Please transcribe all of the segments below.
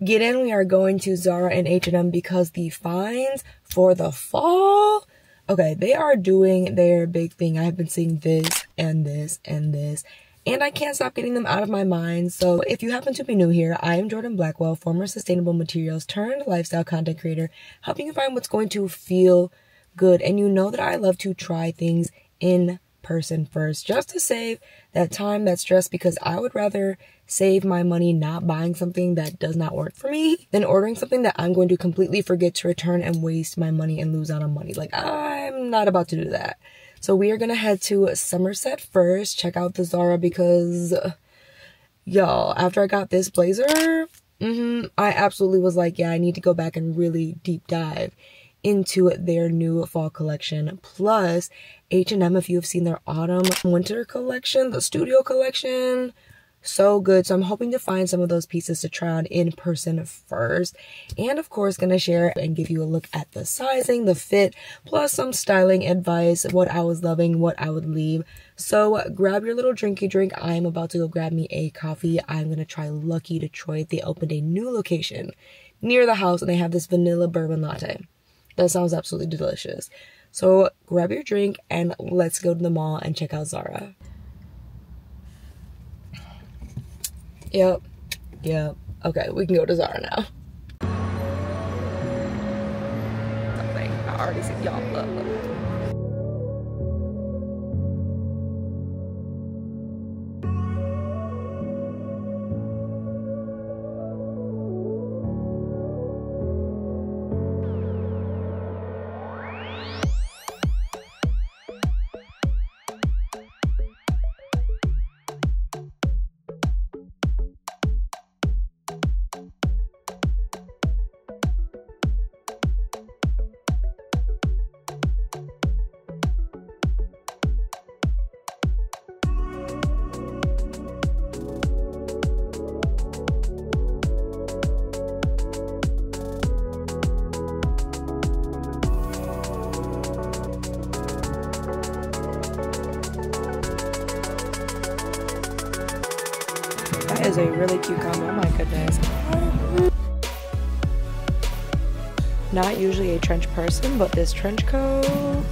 Get in, we are going to Zara and H&M because the finds for the fall, okay, they are doing their big thing. I have been seeing this and this and this, and I can't stop getting them out of my mind. So if you happen to be new here, I am Jordan Blackwell, former sustainable materials turned lifestyle content creator, helping you find what's going to feel good. And you know that I love to try things in person first, just to save that time, that stress, because I would rather save my money not buying something that does not work for me than ordering something that I'm going to completely forget to return and waste my money and lose out on money. Like, I'm not about to do that. So we are gonna head to Somerset first, check out the Zara, because y'all, after I got this blazer, I absolutely was like, yeah, I need to go back and really deep dive into their new fall collection. Plus H&M, if you have seen their autumn winter collection, the studio collection, so good. So I'm hoping to find some of those pieces to try on in person first, and of course gonna share and give you a look at the sizing, the fit, plus some styling advice, what I was loving, what I would leave. So grab your little drinky drink. I'm about to go grab me a coffee. I'm gonna try Lucky Detroit. They opened a new location near the house and they have this vanilla bourbon latte that sounds absolutely delicious. So grab your drink and let's go to the mall and check out Zara. Yep. Okay, we can go to Zara now. Something. I already see y'all. Look. That is a really cute combo. Oh my goodness. Not usually a trench person, but this trench coat.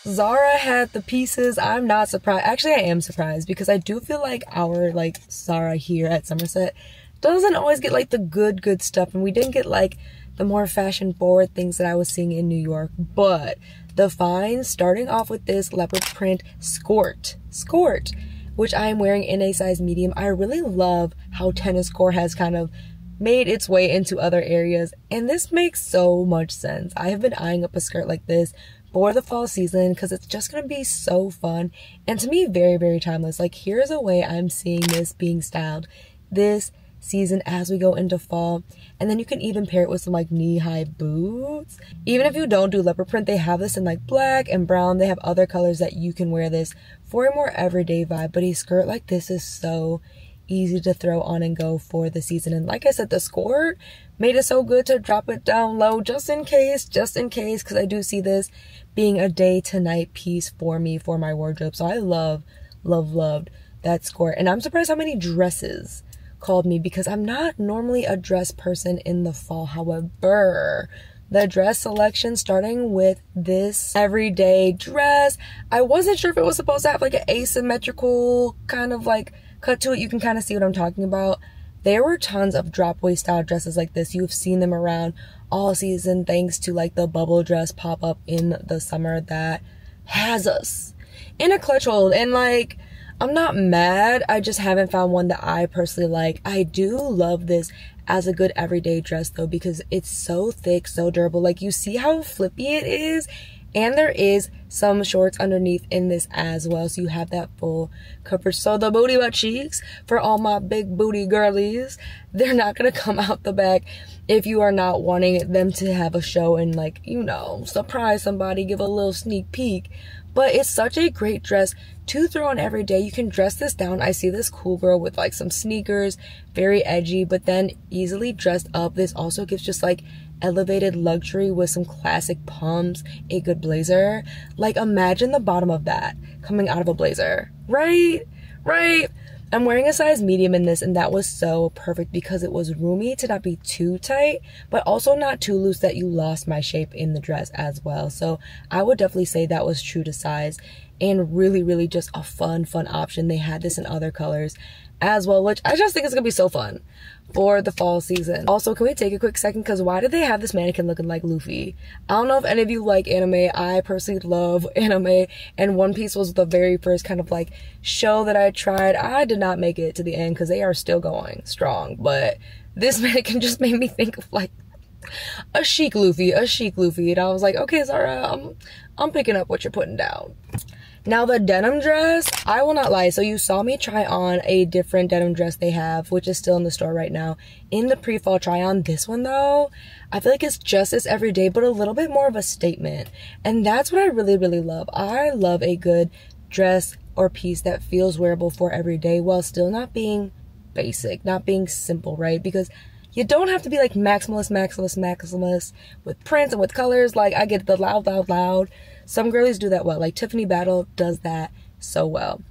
Zara had the pieces. I'm not surprised. Actually, I am surprised because I do feel like our like Zara here at Somerset doesn't always get like the good stuff, and we didn't get like the more fashion forward things that I was seeing in New York. But the finds, starting off with this leopard print skirt, which I am wearing in a size medium. I really love how tennis core has kind of made its way into other areas, and this makes so much sense. I have been eyeing up a skirt like this for the fall season because it's just gonna be so fun, and to me very timeless. Like, here's a way I'm seeing this being styled this season as we go into fall. And then you can even pair it with some like knee-high boots. Even if you don't do leopard print, they have this in like black and brown. They have other colors that you can wear this for a more everyday vibe, but a skirt like this is so easy to throw on and go for the season. And like I said, the skirt made it so good to drop it down low just in case, because I do see this being a day to night piece for me, for my wardrobe. So I loved that skirt. And I'm surprised how many dresses called me because I'm not normally a dress person in the fall. However, the dress selection, starting with this everyday dress, I wasn't sure if it was supposed to have like an asymmetrical kind of like cut to it. You can kind of see what I'm talking about. There were tons of drop waist style dresses like this. You've seen them around all season thanks to like the bubble dress pop up in the summer that has us in a clutch hold. And like, I'm not mad, I just haven't found one that I personally like. I do love this as a good everyday dress though, because it's so thick, so durable. Like, you see how flippy it is, and there is some shorts underneath in this as well, so you have that full coverage. So the booty butt cheeks for all my big booty girlies, they're not gonna come out the back if you are not wanting them to have a show and, like, you know, surprise somebody, give a little sneak peek. But it's such a great dress to throw on every day. You can dress this down. I see this cool girl with like some sneakers, very edgy, but then easily dressed up. This also gives just like elevated luxury with some classic pumps, a good blazer. Like, imagine the bottom of that coming out of a blazer, right? I'm wearing a size medium in this, and that was so perfect because it was roomy to not be too tight, but also not too loose that you lost my shape in the dress as well. So I would definitely say that was true to size, and really just a fun option. They had this in other colors as well, which I just think is gonna be so fun for the fall season. Also, can we take a quick second, because why did they have this mannequin looking like Luffy? I don't know if any of you like anime. I personally love anime, and One Piece was the very first kind of like show that I tried. I did not make it to the end because they are still going strong, but this mannequin just made me think of like a chic Luffy, and I was like, okay, Zara, I'm picking up what you're putting down. Now the denim dress, I will not lie. So you saw me try on a different denim dress they have, which is still in the store right now, in the pre-fall try on. This one though, I feel like it's just as everyday, but a little bit more of a statement. And that's what I really love. I love a good dress or piece that feels wearable for every day while still not being basic, not being simple, right? Because you don't have to be like maximalist with prints and with colors. Like, I get the loud. Some girlies do that well. Like Tiffany Battle does that so well.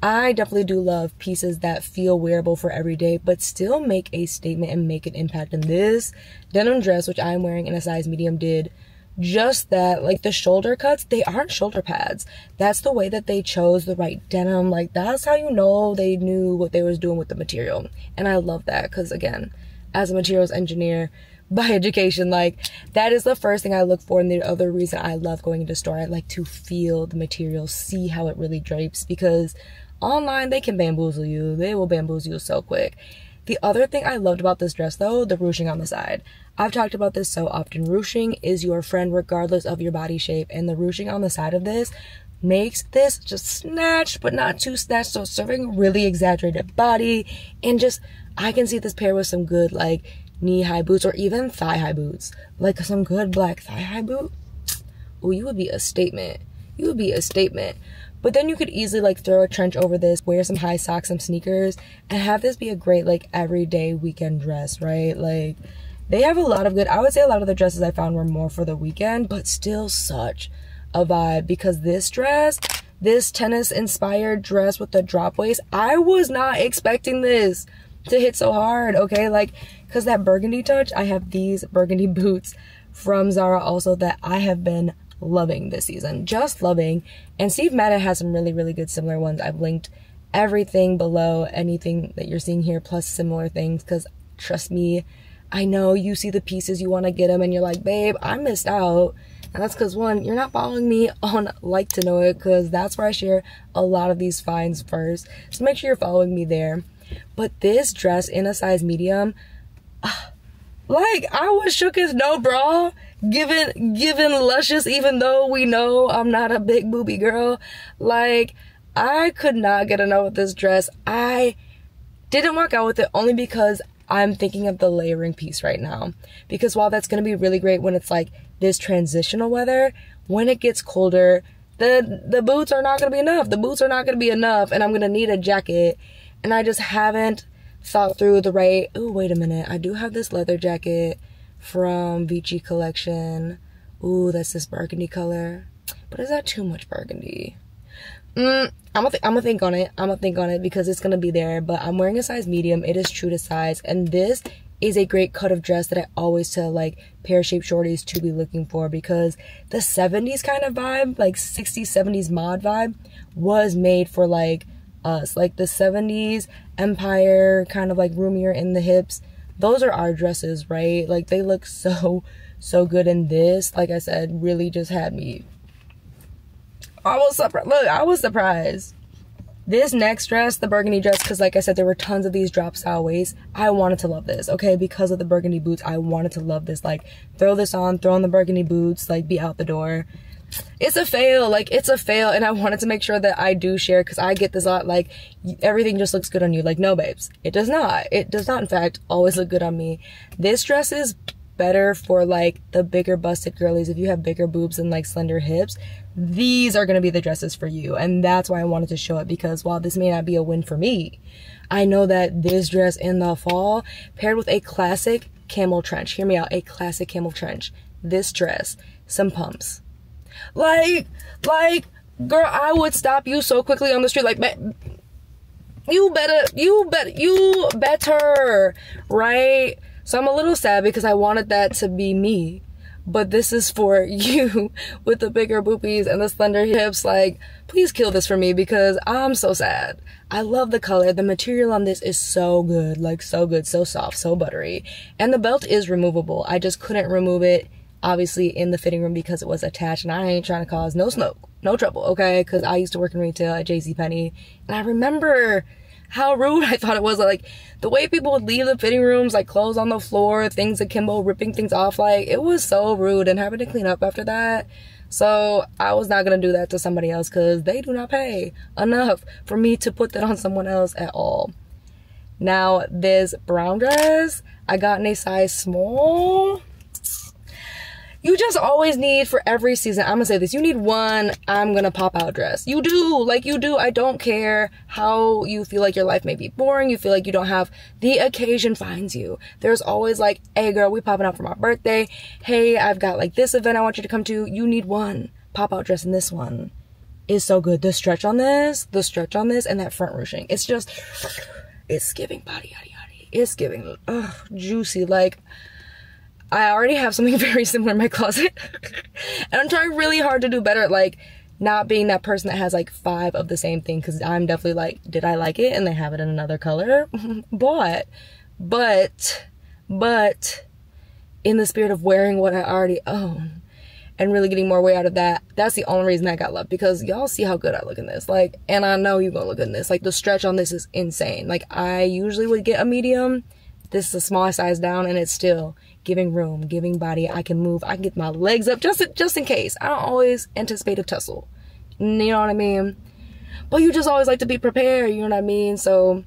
I definitely do love pieces that feel wearable for every day, but still make a statement and make an impact. And this denim dress, which I'm wearing in a size medium, did just that. Like, the shoulder cuts, they aren't shoulder pads. That's the way that they chose the right denim. Like, that's how you know they knew what they was doing with the material. And I love that because, again, as a materials engineer by education, like, that is the first thing I look for. And the other reason I love going into store, I like to feel the material, see how it really drapes, because online they can bamboozle you. They will bamboozle you so quick. The other thing I loved about this dress though, the ruching on the side. I've talked about this so often. Ruching is your friend regardless of your body shape, and the ruching on the side of this makes this just snatched but not too snatched, so serving really exaggerated body. And just, I can see this pair with some good like knee-high boots or even thigh-high boots, like some good black thigh-high boot. Oh, you would be a statement. You would be a statement. But then you could easily like throw a trench over this, wear some high socks, some sneakers, and have this be a great like everyday weekend dress, right? Like, they have a lot of good, I would say a lot of the dresses I found were more for the weekend, but still such a vibe. Because this dress, this tennis inspired dress with the drop waist, I was not expecting this to hit so hard, okay? Like, because that burgundy touch, I have these burgundy boots from Zara also that I have been loving this season. Just loving. And Steve Madden has some really, really good similar ones. I've linked everything below, anything that you're seeing here, plus similar things, because trust me, I know you see the pieces, you want to get them, and you're like, babe, I missed out. And that's because, one, you're not following me on Like to Know It, because that's where I share a lot of these finds first. So make sure you're following me there. But this dress in a size medium, like, I was shook as no bra, given luscious, even though we know I'm not a big boobie girl. Like, I could not get enough of this dress. I didn't walk out with it only because I'm thinking of the layering piece right now. Because while that's going to be really great when it's like this transitional weather, when it gets colder, the boots are not going to be enough. The boots are not going to be enough, and I'm going to need a jacket. And I just haven't thought through the right... Oh, wait a minute. I do have this leather jacket from Vici collection. Ooh, that's this burgundy color. But is that too much burgundy? I'm gonna think on it. I'm gonna think on it because it's gonna be there. But I'm wearing a size medium. It is true to size. And this is a great cut of dress that I always tell like pear-shaped shorties to be looking for, because the 70s kind of vibe, like 60s, 70s mod vibe, was made for like us. Like the 70s empire, kind of like roomier in the hips. Those are our dresses, right? Like they look so good. In this, like I said, really just had me... I was surprised. Look, I was surprised. This next dress, the burgundy dress, because like I said, there were tons of these drop style waists. I wanted to love this, okay? Because of the burgundy boots, I wanted to love this. Like, throw this on, throw on the burgundy boots, like, be out the door. It's a fail. Like, it's a fail. And I wanted to make sure that I do share, because I get this a lot. Like, everything just looks good on you. Like, no, babes. It does not. It does not, in fact, always look good on me. This dress is better for like the bigger busted girlies. If you have bigger boobs and like slender hips, these are going to be the dresses for you. And that's why I wanted to show it, because while this may not be a win for me, I know that this dress in the fall paired with a classic camel trench, hear me out, a classic camel trench, this dress, some pumps, like girl, I would stop you so quickly on the street, like, you better, right? So I'm a little sad because I wanted that to be me. But this is for you with the bigger boobies and the slender hips. Like, please kill this for me because I'm so sad. I love the color. The material on this is so good. Like, so good. So soft. So buttery. And the belt is removable. I just couldn't remove it, obviously, in the fitting room because it was attached. And I ain't trying to cause no smoke. No trouble, okay? Because I used to work in retail at JCPenney. And I remember how rude I thought it was. Like, the way people would leave the fitting rooms, like clothes on the floor, things akimbo, ripping things off, like, it was so rude, and having to clean up after that. So I was not gonna do that to somebody else because they do not pay enough for me to put that on someone else at all. Now, this brown dress, I got in a size small. You just always need, for every season, I'm gonna say this, you need one I'm gonna pop out dress. You do, like, you do. I don't care how you feel like your life may be boring, you feel like you don't have, the occasion finds you. There's always like, hey girl, we popping out for my birthday. Hey, I've got like this event I want you to come to. You need one pop out dress, and this one is so good. The stretch on this, and that front ruching. It's just, it's giving body, yaddy, yaddy. It's giving, juicy. Like, I already have something very similar in my closet. And I'm trying really hard to do better at, like, not being that person that has, like, 5 of the same thing. Because I'm definitely like, did I like it? And they have it in another color. But, in the spirit of wearing what I already own and really getting more weight out of that, that's the only reason I got love. Because y'all see how good I look in this. Like, and I know you're gonna look good in this. Like, the stretch on this is insane. Like, I usually would get a medium. This is a small size down, and it's still giving room, giving body. I can move, I can get my legs up just in case. I don't always anticipate a tussle, you know what I mean? But you just always like to be prepared, you know what I mean? So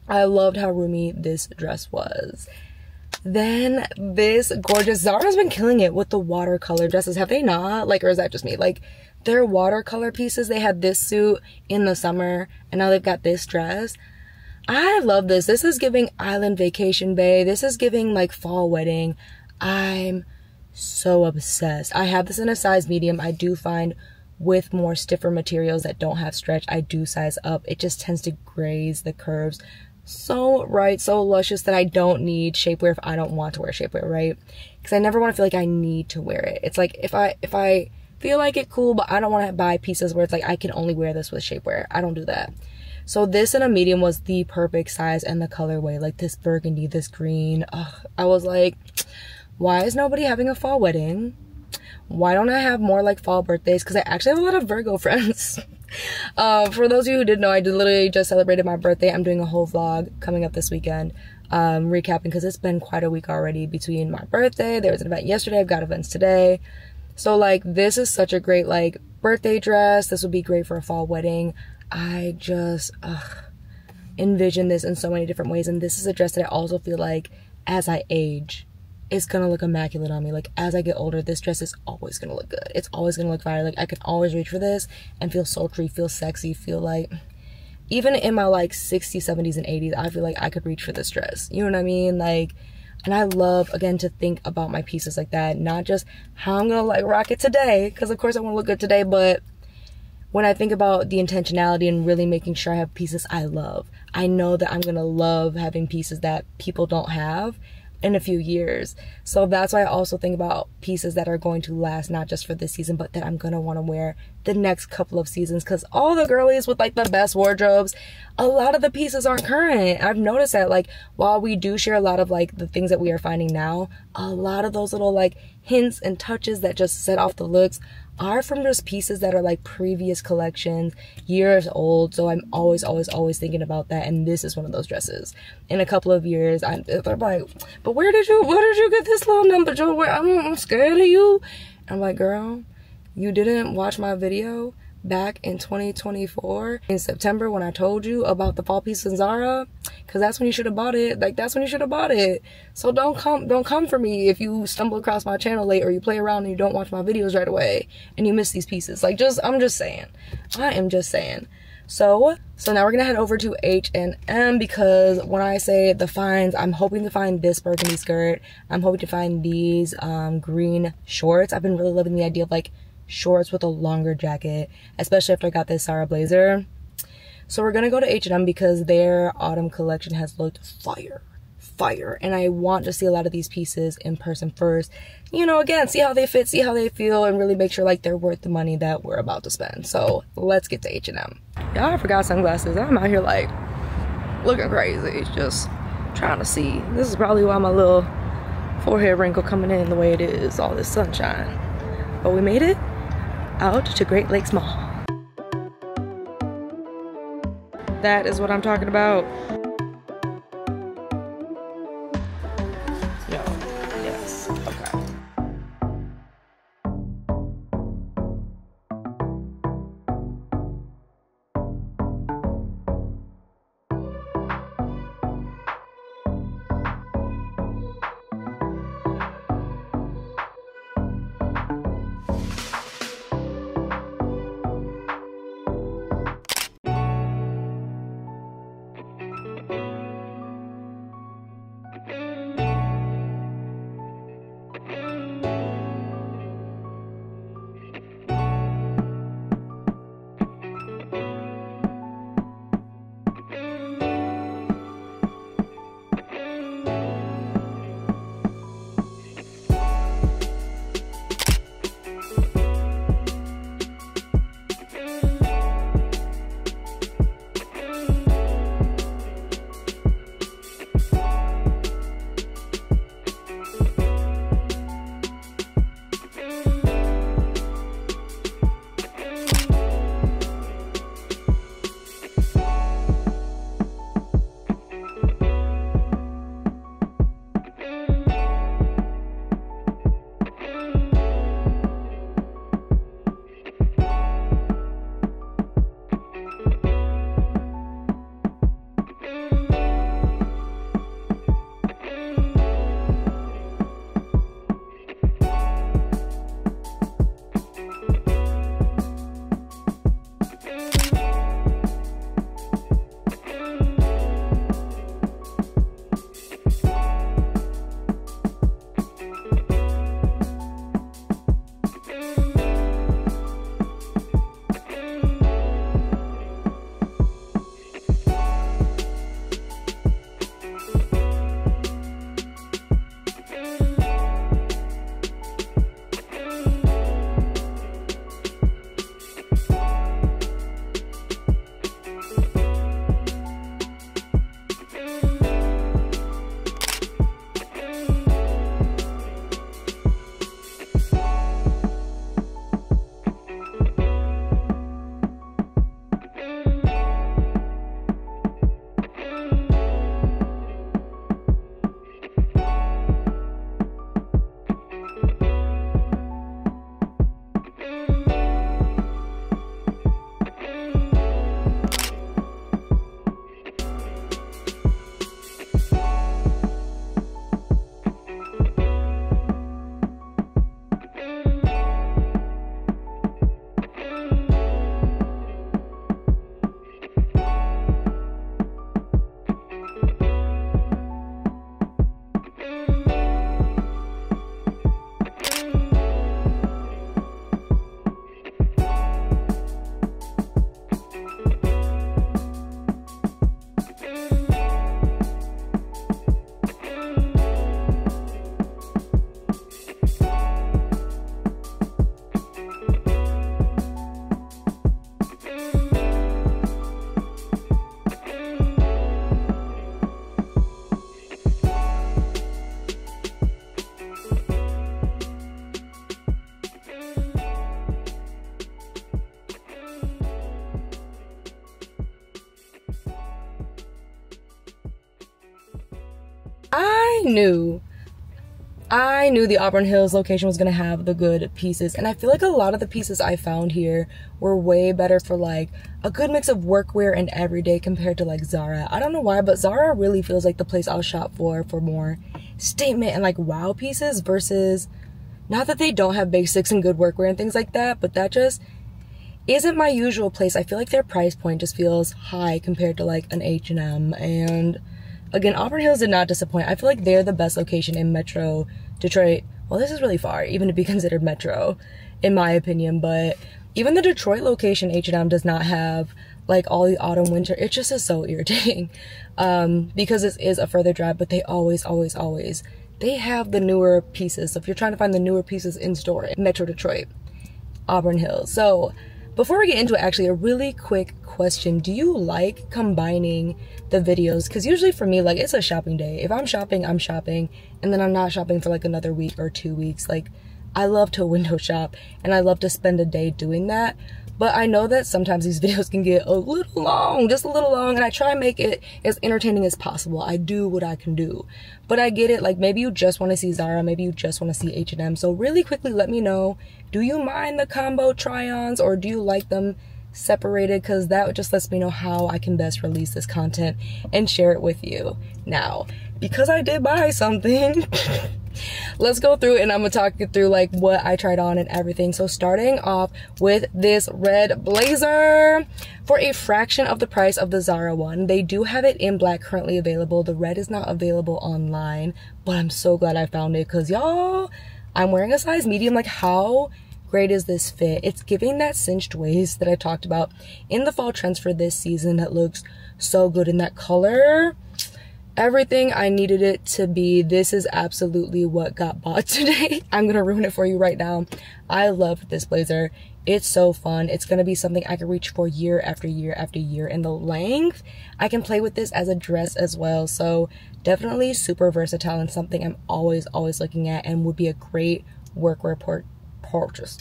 I loved how roomy this dress was. Then this gorgeous, Zara's been killing it with the watercolor dresses, have they not? Like, or is that just me? Like, their watercolor pieces, they had this suit in the summer, and now they've got this dress. I love this. This is giving island vacation bay. This is giving like fall wedding. I'm so obsessed. I have this in a size medium. I do find with more stiffer materials that don't have stretch, I do size up. It just tends to graze the curves so right, so luscious that I don't need shapewear if I don't want to wear shapewear, right? Because I never want to feel like I need to wear it. It's like if I feel like it cool, but I don't want to buy pieces where it's like I can only wear this with shapewear. I don't do that. So this in a medium was the perfect size and the colorway, like this burgundy, this green. I was like, why is nobody having a fall wedding? Why don't I have more like fall birthdays? Because I actually have a lot of Virgo friends. For those of you who didn't know, I literally just celebrated my birthday. I'm doing a whole vlog coming up this weekend, recapping, because it's been quite a week already between my birthday. There was an event yesterday. I've got events today. So like this is such a great like birthday dress. This would be great for a fall wedding. I just envision this in so many different ways, and this is a dress that I also feel like as I age, it's gonna look immaculate on me. Like as I get older, this dress is always gonna look good. It's always gonna look fire. Like I can always reach for this and feel sultry, feel sexy, feel like even in my like 60s, 70s, and 80s, I feel like I could reach for this dress. You know what I mean? Like, and I love, again, to think about my pieces like that, not just how I'm gonna like rock it today, because of course I want to look good today, but when I think about the intentionality and really making sure I have pieces I love, I know that I'm gonna love having pieces that people don't have in a few years. So that's why I also think about pieces that are going to last not just for this season, but that I'm gonna want to wear the next couple of seasons, because all the girlies with like the best wardrobes, a lot of the pieces aren't current. I've noticed that like while we do share a lot of like the things that we are finding now, a lot of those little like hints and touches that just set off the looks are from just pieces that are like previous collections, years old. So I'm always thinking about that, and this is one of those dresses. In a couple of years, they're like, but where did you get this little number, Joe? I'm scared of you. I'm like, girl, you didn't watch my video back in 2024 in September when I told you about the fall piece in Zara, because that's when you should have bought it. Like that's when you should have bought it. So don't come for me if you stumble across my channel late, or you play around and you don't watch my videos right away and you miss these pieces. Like I'm just saying. I am just saying. So now we're gonna head over to H&M, because when I say the finds, I'm hoping to find this burgundy skirt. I'm hoping to find these green shorts. I've been really loving the idea of like shorts with a longer jacket, especially after I got this Zara blazer. So we're gonna go to H&M because their autumn collection has looked fire, and I want to see a lot of these pieces in person first, you know, again, see how they fit, see how they feel, and really make sure like they're worth the money that we're about to spend. So let's get to H&M. Y'all, I forgot sunglasses. I'm out here like looking crazy, just trying to see. This is probably why my little forehead wrinkle coming in the way it is, all this sunshine. But we made it out to Great Lakes Mall. That is what I'm talking about. Yo, yes, okay. knew the Auburn Hills location was gonna have the good pieces, and I feel like a lot of the pieces I found here were way better for like a good mix of workwear and everyday compared to like Zara. I don't know why, but Zara really feels like the place I'll shop for more statement and like wow pieces, versus, not that they don't have basics and good workwear and things like that, but that just isn't my usual place. I feel like their price point just feels high compared to like an H&M. And again, Auburn Hills did not disappoint. I feel like they're the best location in Metro Detroit. Well, this is really far even to be considered Metro in my opinion, but even the Detroit location H&M does not have like all the autumn winter. It just is so irritating because this is a further drive, but they always they have the newer pieces. So if you're trying to find the newer pieces in store in Metro Detroit, Auburn Hills. So before we get into it, actually, a really quick question. Do you like combining the videos? Because usually for me, like, it's a shopping day. If I'm shopping, I'm shopping, and then I'm not shopping for like another week or 2 weeks. Like, I love to window shop, and I love to spend a day doing that. But I know that sometimes these videos can get a little long, just a little long, and I try and make it as entertaining as possible. I do what I can do. But I get it, like maybe you just want to see Zara, maybe you just want to see H&M. So really quickly, let me know, do you mind the combo try-ons or do you like them separated? Because that just lets me know how I can best release this content and share it with you. Now, because I did buy something, let's go through and I'm gonna talk you through like what I tried on and everything. So starting off with this red blazer for a fraction of the price of the Zara one. They do have it in black currently available. The red is not available online, but I'm so glad I found it because y'all, I'm wearing a size medium. Like, how great is this fit? It's giving that cinched waist that I talked about in the fall trends for this season. That looks so good in that color. Everything I needed it to be. This is absolutely what got bought today. I'm gonna ruin it for you right now. I love this blazer. It's so fun. It's gonna be something I can reach for year after year after year. And the length, I can play with this as a dress as well. So definitely super versatile and something I'm always looking at and would be a great workwear purchase.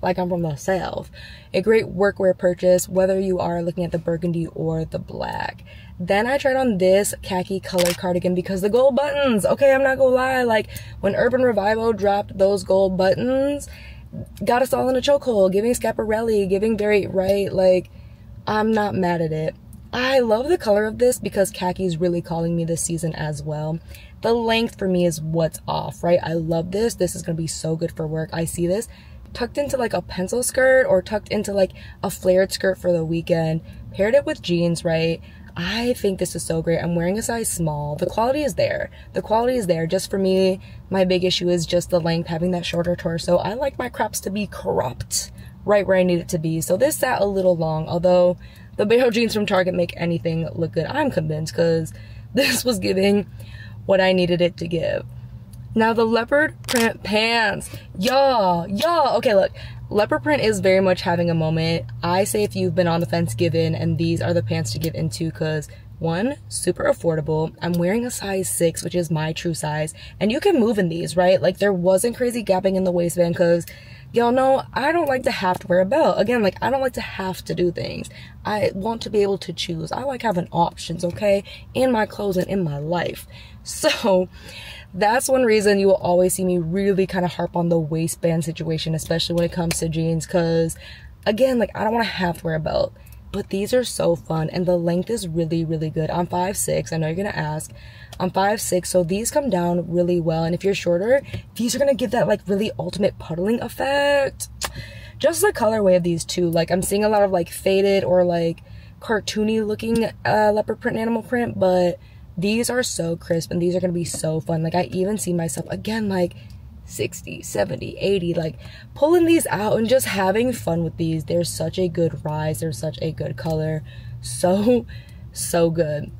Like I'm from the South. A great workwear purchase, whether you are looking at the burgundy or the black. Then I tried on this khaki colored cardigan because the gold buttons, okay, I'm not gonna lie, like when Urban Revival dropped those gold buttons, got us all in a chokehold, giving Schiaparelli, giving very right, like I'm not mad at it. I love the color of this because khaki is really calling me this season as well. The length for me is what's off, right? I love this. This is gonna be so good for work. I see this tucked into like a pencil skirt or tucked into like a flared skirt for the weekend, paired it with jeans, right? I think this is so great. I'm wearing a size small. The quality is there. The quality is there. Just for me, my big issue is just the length, having that shorter torso. I like my crops to be cropped right where I need it to be. So this sat a little long, although the barrel jeans from Target make anything look good. I'm convinced because this was giving what I needed it to give. Now the leopard print pants, y'all, okay, look, leopard print is very much having a moment. I say if you've been on the fence, give in, and these are the pants to give into because one, super affordable. I'm wearing a size 6, which is my true size, and you can move in these, right? Like there wasn't crazy gapping in the waistband because y'all know I don't like to have to wear a belt. Again, like I don't like to have to do things. I want to be able to choose. I like having options, okay, in my clothes and in my life. So that's one reason you will always see me really kind of harp on the waistband situation, especially when it comes to jeans, because again, like I don't want to have to wear a belt, but these are so fun and the length is really good. I'm 5'6". I know you're gonna ask. I'm 5'6", so these come down really well, and if you're shorter, these are gonna give that like really ultimate puddling effect. Just the colorway of these too, like I'm seeing a lot of like faded or like cartoony looking leopard print, animal print, but these are so crisp and these are gonna be so fun. Like I even see myself again like 60, 70, 80, like pulling these out and just having fun with these. They're such a good rise. They're such a good color. So good.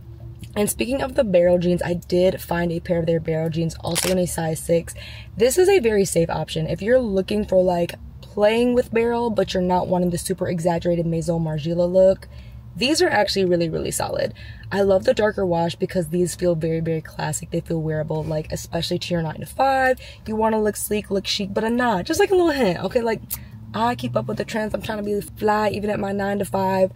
And speaking of the barrel jeans, I did find a pair of their barrel jeans also in a size 6. This is a very safe option. If you're looking for like playing with barrel, but you're not wanting the super exaggerated Maison Margiela look, these are actually really solid. I love the darker wash because these feel very classic. They feel wearable, like especially to your 9 to 5. You want to look sleek, look chic, but I'm not. Just like a little hint, okay? Like I keep up with the trends. I'm trying to be fly even at my 9 to 5.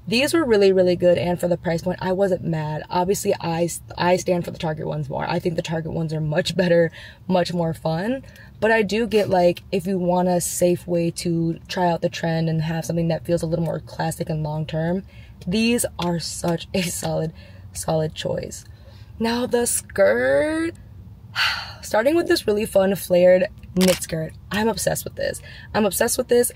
These were really, really good, and for the price point, I wasn't mad. Obviously, I stand for the Target ones more. I think the Target ones are much better, much more fun. But I do get, like, if you want a safe way to try out the trend and have something that feels a little more classic and long-term, these are such a solid choice. Now, the skirt, starting with this really fun flared knit skirt. I'm obsessed with this.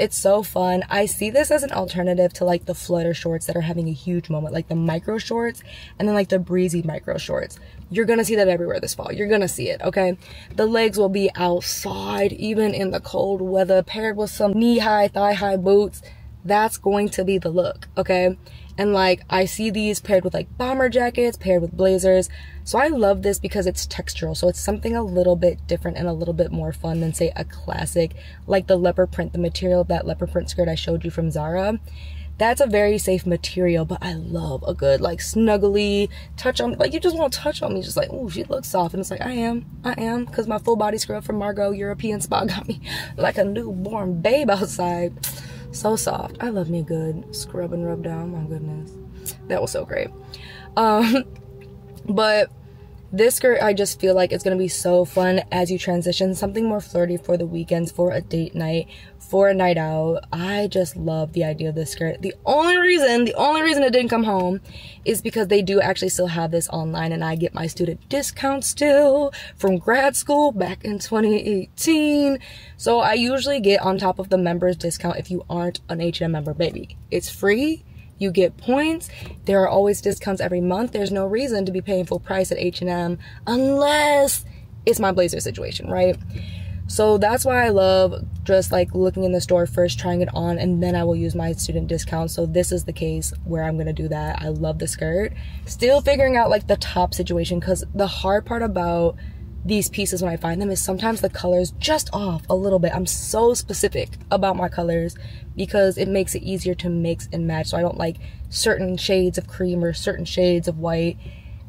It's so fun. I see this as an alternative to like the flutter shorts that are having a huge moment, like the micro shorts and then like the breezy micro shorts. You're gonna see that everywhere this fall. You're gonna see it, okay? The legs will be outside even in the cold weather, paired with some knee-high, thigh-high boots. That's going to be the look, okay? And like I see these paired with like bomber jackets, paired with blazers. So I love this because it's textural. So it's something a little bit different and a little bit more fun than say a classic like the leopard print, the material of that leopard print skirt I showed you from Zara. That's a very safe material, but I love a good like snuggly touch on, like you just want to touch on me, just like, oh, she looks soft. And it's like, I am, because my full body scrub from Margot European Spa got me like a newborn babe outside. So soft. I love me a good scrub and rub down. My goodness, that was so great. But this skirt, I just feel like it's gonna be so fun as you transition, something more flirty for the weekends, for a date night, for a night out. I just love the idea of this skirt. The only reason it didn't come home is because they do actually still have this online, and I get my student discount still from grad school back in 2018. So I usually get on top of the members discount if you aren't an H&M member, baby. It's free. You get points. There are always discounts every month. There's no reason to be paying full price at H&M unless it's my blazer situation, right? So that's why I love just like looking in the store first, trying it on, and then I will use my student discount. So this is the case where I'm gonna do that. I love the skirt. Still figuring out like the top situation, because the hard part about these pieces when I find them is sometimes the colors just off a little bit. I'm so specific about my colors because it makes it easier to mix and match. So I don't like certain shades of cream or certain shades of white,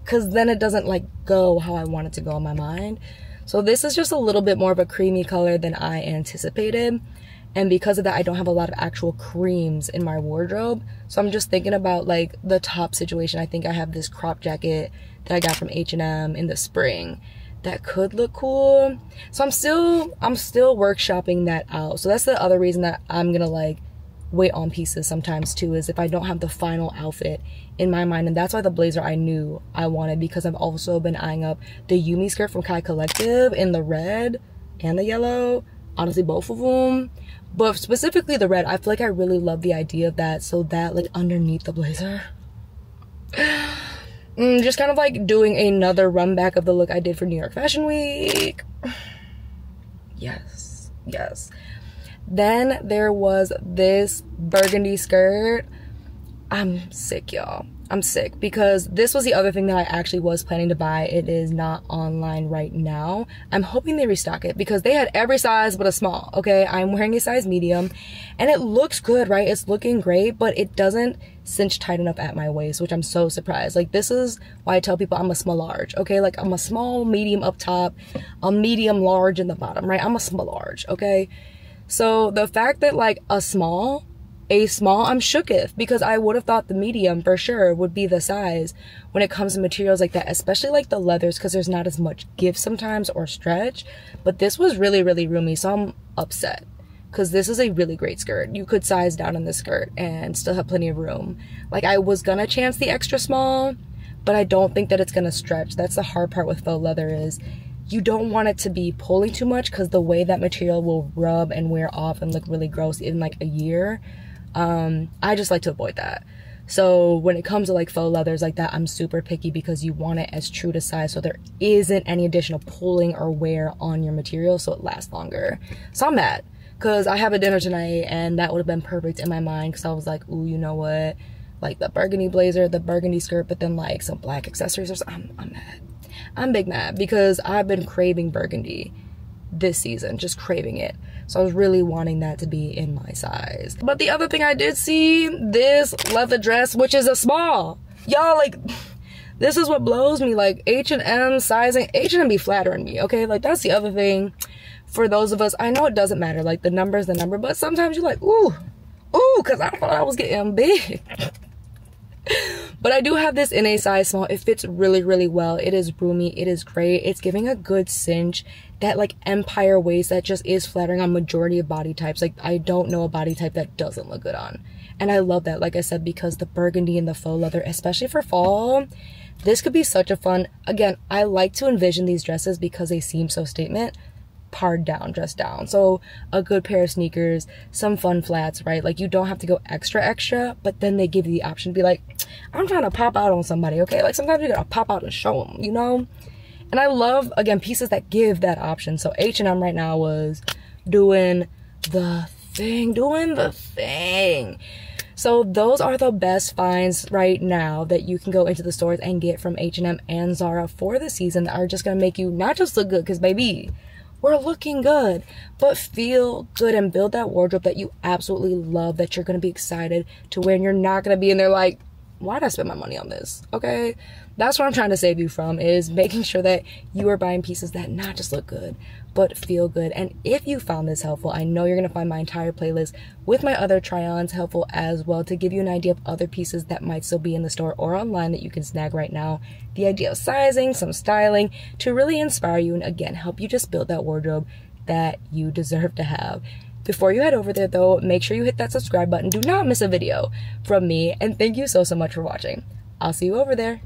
because then it doesn't like go how I want it to go in my mind. So this is just a little bit more of a creamy color than I anticipated. And because of that, I don't have a lot of actual creams in my wardrobe. So I'm just thinking about like the top situation. I think I have this crop jacket that I got from H&M in the spring that could look cool. So I'm still workshopping that out. So that's the other reason that I'm gonna like wait on pieces sometimes too, is if I don't have the final outfit in my mind. And that's why the blazer I knew I wanted, because I've also been eyeing up the Yumi skirt from Kai Collective in the red and the yellow, honestly both of them, but specifically the red. I feel like I really love the idea of that, so that like underneath the blazer, just kind of like doing another run back of the look I did for New York Fashion Week. Yes. Then there was this burgundy skirt. I'm sick, y'all. I'm sick because this was the other thing that I actually was planning to buy. It is not online right now. I'm hoping they restock it because they had every size but a small, okay? I'm wearing a size medium and it looks good, right? It's looking great, but it doesn't cinch tight enough at my waist, which I'm so surprised. Like, this is why I tell people I'm a small large, okay? Like, I'm a small medium up top, a medium large in the bottom, right? I'm a small large, okay? So the fact that like a small, I'm shooketh, because I would have thought the medium for sure would be the size when it comes to materials like that, especially like the leathers, because there's not as much give sometimes or stretch. But this was really, really roomy, so I'm upset because this is a really great skirt. You could size down in this skirt and still have plenty of room. Like, I was gonna chance the extra small, but I don't think that it's gonna stretch. That's the hard part with faux leather, is you don't want it to be pulling too much, because the way that material will rub and wear off and look really gross in like a year. I just like to avoid that. So when it comes to like faux leathers like that, I'm super picky because you want it as true to size so there isn't any additional pulling or wear on your material, so it lasts longer. So I'm mad because I have a dinner tonight and that would have been perfect in my mind, because I was like, ooh, you know what, like the burgundy blazer, the burgundy skirt, but then like some black accessories or something. I'm mad. I'm big mad because I've been craving burgundy this season, just craving it. So I was really wanting that to be in my size. But the other thing I did see, this leather dress, which is a small. Y'all, like, this is what blows me. Like, H&M sizing, H&M be flattering me, okay? Like, that's the other thing for those of us. I know it doesn't matter, like, the number is the number, but sometimes you're like, ooh, because I thought I was getting big. But I do have this in a size small. It fits really, really well. It is roomy. It is great. It's giving a good cinch. That like empire waist that just is flattering on majority of body types. Like I don't know a body type that doesn't look good on. And I love that, like I said, because the burgundy and the faux leather, especially for fall, this could be such a fun, again, I like to envision these dresses because they seem so statement, pared down, dressed down. So a good pair of sneakers, some fun flats, right? Like you don't have to go extra, but then they give you the option to be like, I'm trying to pop out on somebody, okay? Like sometimes you gotta pop out and show them, you know? And I love, again, pieces that give that option. So H&M right now was doing the thing. So those are the best finds right now that you can go into the stores and get from H&M and Zara for the season that are just gonna make you not just look good, because baby, we're looking good, but feel good and build that wardrobe that you absolutely love, that you're gonna be excited to wear, and you're not gonna be in there like, why did I spend my money on this? Okay, that's what I'm trying to save you from, is making sure that you are buying pieces that not just look good but feel good. And if you found this helpful, I know you're gonna find my entire playlist with my other try-ons helpful as well, to give you an idea of other pieces that might still be in the store or online that you can snag right now, the idea of sizing, some styling, to really inspire you and again help you just build that wardrobe that you deserve to have. Before you head over there though, make sure you hit that subscribe button. Do not miss a video from me, and thank you so much for watching. I'll see you over there.